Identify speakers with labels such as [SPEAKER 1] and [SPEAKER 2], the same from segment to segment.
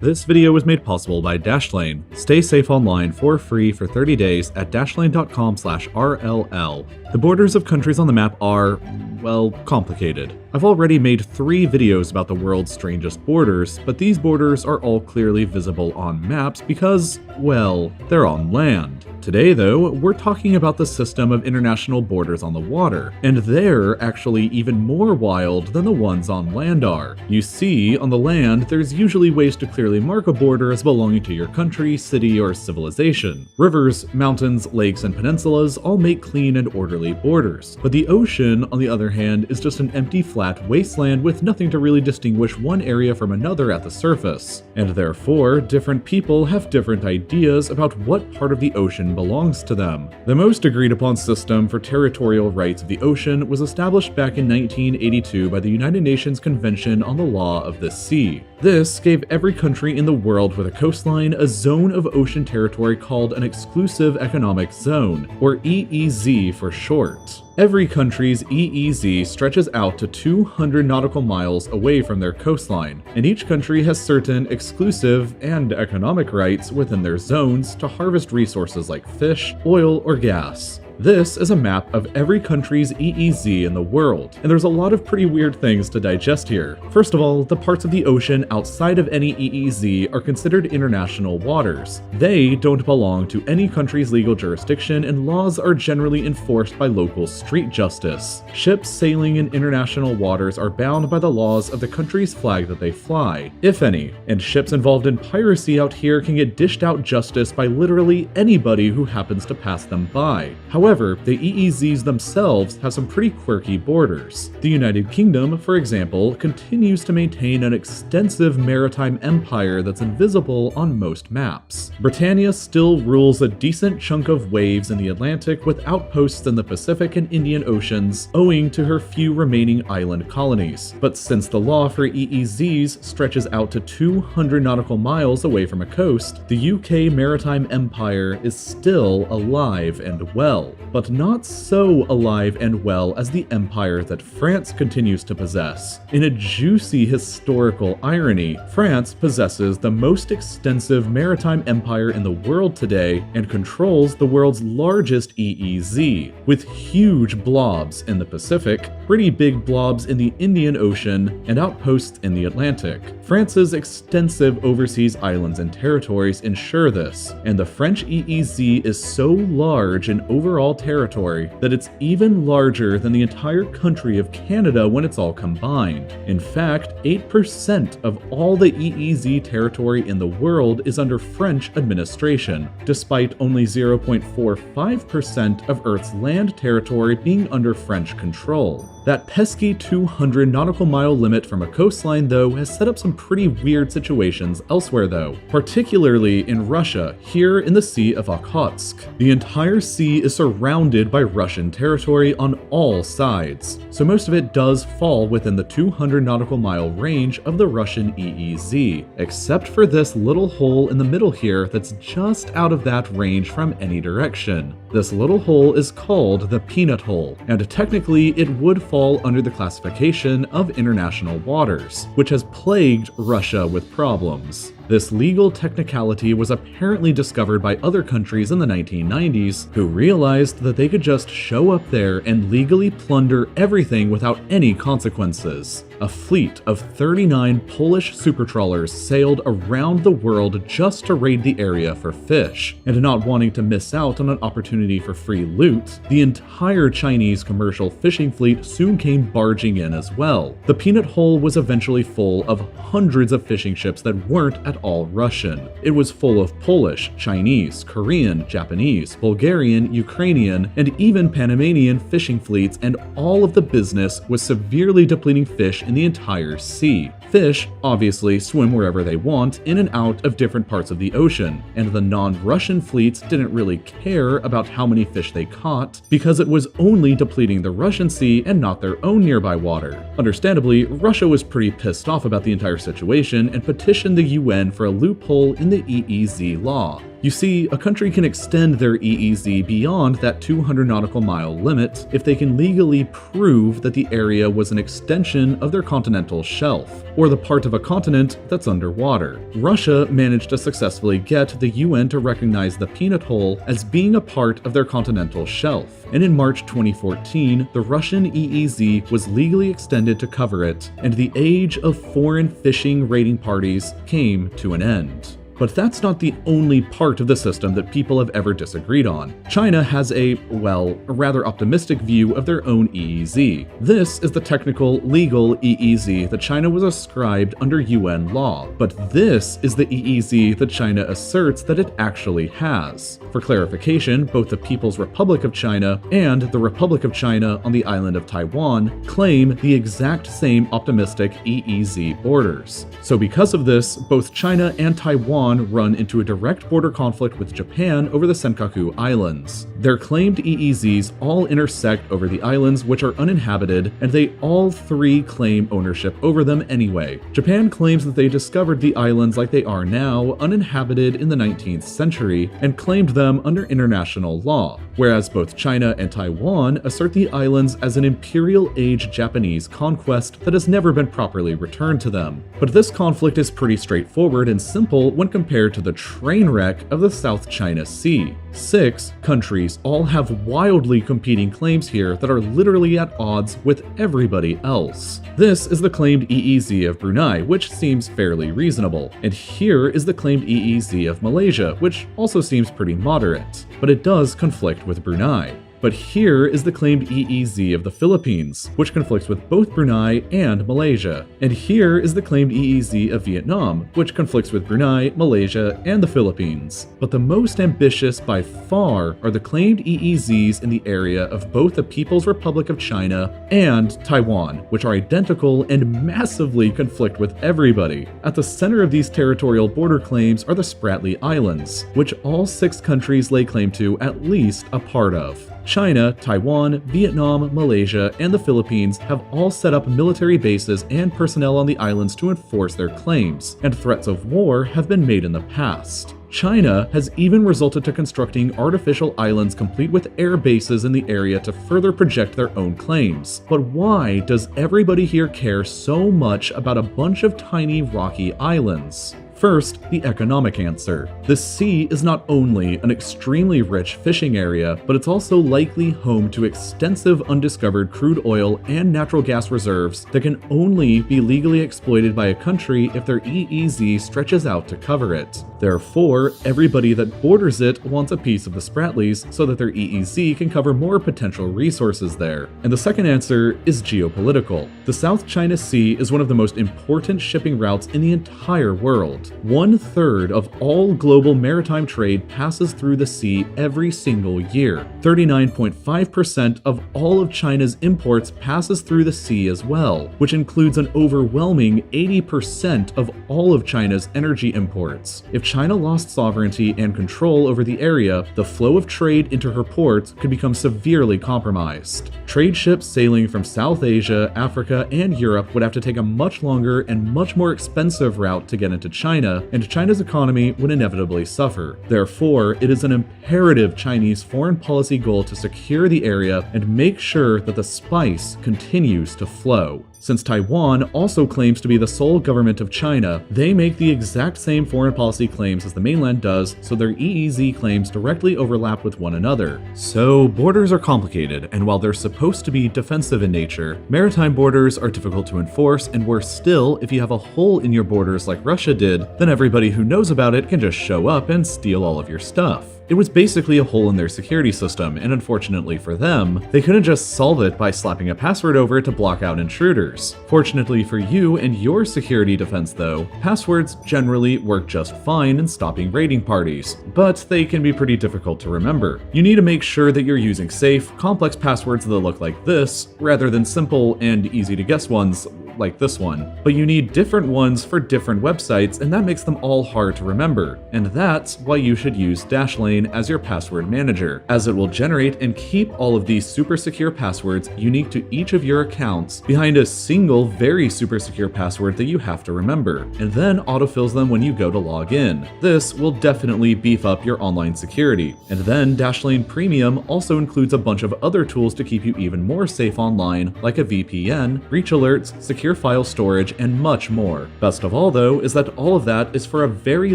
[SPEAKER 1] This video was made possible by Dashlane. Stay safe online for free for 30 days at dashlane.com/RLL. The borders of countries on the map are, well, complicated. I've already made 3 videos about the world's strangest borders, but these borders are all clearly visible on maps because, well, they're on land. Today, though, we're talking about the system of international borders on the water, and they're actually even more wild than the ones on land are. You see, on the land, there's usually ways to clearly mark a border as belonging to your country, city, or civilization. Rivers, mountains, lakes, and peninsulas all make clean and orderly borders. But the ocean, on the other hand, is just an empty flat wasteland with nothing to really distinguish one area from another at the surface. And therefore, different people have different ideas about what part of the ocean belongs to them. The most agreed upon system for territorial rights of the ocean was established back in 1982 by the United Nations Convention on the Law of the Sea. This gave every country in the world with a coastline a zone of ocean territory called an Exclusive Economic Zone, or EEZ for short. Every country's EEZ stretches out to 200 nautical miles away from their coastline, and each country has certain exclusive and economic rights within their zones to harvest resources like fish, oil, or gas. This is a map of every country's EEZ in the world, and there's a lot of pretty weird things to digest here. First of all, the parts of the ocean outside of any EEZ are considered international waters. They don't belong to any country's legal jurisdiction, and laws are generally enforced by local street justice. Ships sailing in international waters are bound by the laws of the country's flag that they fly, if any, and ships involved in piracy out here can get dished out justice by literally anybody who happens to pass them by. However, the EEZs themselves have some pretty quirky borders. The United Kingdom, for example, continues to maintain an extensive maritime empire that's invisible on most maps. Britannia still rules a decent chunk of waves in the Atlantic with outposts in the Pacific and Indian Oceans, owing to her few remaining island colonies. But since the law for EEZs stretches out to 200 nautical miles away from a coast, the UK maritime empire is still alive and well. But not so alive and well as the empire that France continues to possess. In a juicy historical irony, France possesses the most extensive maritime empire in the world today and controls the world's largest EEZ, with huge blobs in the Pacific, pretty big blobs in the Indian Ocean, and outposts in the Atlantic. France's extensive overseas islands and territories ensure this, and the French EEZ is so large in overall territory that it's even larger than the entire country of Canada when it's all combined. In fact, 8% of all the EEZ territory in the world is under French administration, despite only 0.45% of Earth's land territory being under French control. That pesky 200 nautical mile limit from a coastline, though, has set up some pretty weird situations elsewhere, though, particularly in Russia, here in the Sea of Okhotsk. The entire sea is surrounded by Russian territory on all sides, so most of it does fall within the 200 nautical mile range of the Russian EEZ, except for this little hole in the middle here that's just out of that range from any direction. This little hole is called the Peanut Hole, and technically it would fall under the classification of international waters, which has plagued Russia with problems. This legal technicality was apparently discovered by other countries in the 1990s, who realized that they could just show up there and legally plunder everything without any consequences. A fleet of 39 Polish supertrawlers sailed around the world just to raid the area for fish, and not wanting to miss out on an opportunity for free loot, the entire Chinese commercial fishing fleet soon came barging in as well. The Peanut Hole was eventually full of hundreds of fishing ships that weren't at all Russian. It was full of Polish, Chinese, Korean, Japanese, Bulgarian, Ukrainian, and even Panamanian fishing fleets, and all of the business was severely depleting fish in the entire sea. Fish obviously swim wherever they want, in and out of different parts of the ocean, and the non-Russian fleets didn't really care about how many fish they caught, because it was only depleting the Russian sea and not their own nearby water. Understandably, Russia was pretty pissed off about the entire situation and petitioned the UN for a loophole in the EEZ law. You see, a country can extend their EEZ beyond that 200 nautical mile limit if they can legally prove that the area was an extension of their continental shelf, or the part of a continent that's underwater. Russia managed to successfully get the UN to recognize the Peanut Hole as being a part of their continental shelf, and in March 2014, the Russian EEZ was legally extended to cover it, and the age of foreign fishing raiding parties came to an end. But that's not the only part of the system that people have ever disagreed on. China has a rather optimistic view of their own EEZ. This is the technical, legal EEZ that China was ascribed under UN law. But this is the EEZ that China asserts that it actually has. For clarification, both the People's Republic of China and the Republic of China on the island of Taiwan claim the exact same optimistic EEZ borders. So because of this, both China and Taiwan run into a direct border conflict with Japan over the Senkaku Islands. Their claimed EEZs all intersect over the islands, which are uninhabited, and they all three claim ownership over them anyway. Japan claims that they discovered the islands like they are now, uninhabited in the 19th century, and claimed them under international law, whereas both China and Taiwan assert the islands as an imperial age Japanese conquest that has never been properly returned to them. But this conflict is pretty straightforward and simple when compared to the train wreck of the South China Sea. 6 countries all have wildly competing claims here that are literally at odds with everybody else. This is the claimed EEZ of Brunei, which seems fairly reasonable, and here is the claimed EEZ of Malaysia, which also seems pretty moderate, but it does conflict with Brunei. But here is the claimed EEZ of the Philippines, which conflicts with both Brunei and Malaysia. And here is the claimed EEZ of Vietnam, which conflicts with Brunei, Malaysia, and the Philippines. But the most ambitious by far are the claimed EEZs in the area of both the People's Republic of China and Taiwan, which are identical and massively conflict with everybody. At the center of these territorial border claims are the Spratly Islands, which all 6 countries lay claim to at least a part of. China, Taiwan, Vietnam, Malaysia, and the Philippines have all set up military bases and personnel on the islands to enforce their claims, and threats of war have been made in the past. China has even resorted to constructing artificial islands complete with air bases in the area to further project their own claims. But why does everybody here care so much about a bunch of tiny rocky islands? First, the economic answer. The sea is not only an extremely rich fishing area, but it's also likely home to extensive undiscovered crude oil and natural gas reserves that can only be legally exploited by a country if their EEZ stretches out to cover it. Therefore, everybody that borders it wants a piece of the Spratlys so that their EEZ can cover more potential resources there. And the second answer is geopolitical. The South China Sea is one of the most important shipping routes in the entire world. 1/3 of all global maritime trade passes through the sea every single year. 39.5% of all of China's imports passes through the sea as well, which includes an overwhelming 80% of all of China's energy imports. If China lost sovereignty and control over the area, the flow of trade into her ports could become severely compromised. Trade ships sailing from South Asia, Africa, and Europe would have to take a much longer and much more expensive route to get into China, and China's economy would inevitably suffer. Therefore, it is an imperative Chinese foreign policy goal to secure the area and make sure that the spice continues to flow. Since Taiwan also claims to be the sole government of China, they make the exact same foreign policy claims as the mainland does, so their EEZ claims directly overlap with one another. So borders are complicated, and while they're supposed to be defensive in nature, maritime borders are difficult to enforce, and worse still, if you have a hole in your borders like Russia did, then everybody who knows about it can just show up and steal all of your stuff. It was basically a hole in their security system, and unfortunately for them, they couldn't just solve it by slapping a password over it to block out intruders. Fortunately for you and your security defense though, passwords generally work just fine in stopping raiding parties, but they can be pretty difficult to remember. You need to make sure that you're using safe, complex passwords that look like this, rather than simple and easy to guess ones like this one. But you need different ones for different websites, and that makes them all hard to remember. And that's why you should use Dashlane as your password manager, as it will generate and keep all of these super secure passwords unique to each of your accounts behind a single very super secure password that you have to remember, and then autofills them when you go to log in. This will definitely beef up your online security. And then Dashlane Premium also includes a bunch of other tools to keep you even more safe online, like a VPN, breach alerts, secure file storage, and much more. Best of all though is that all of that is for a very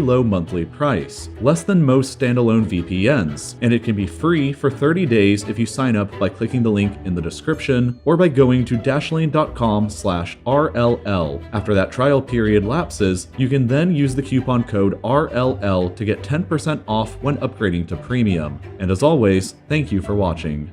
[SPEAKER 1] low monthly price, less than most standalone VPNs, and it can be free for 30 days if you sign up by clicking the link in the description or by going to dashlane.com/RLL. After that trial period lapses, you can then use the coupon code RLL to get 10% off when upgrading to Premium. And as always, thank you for watching.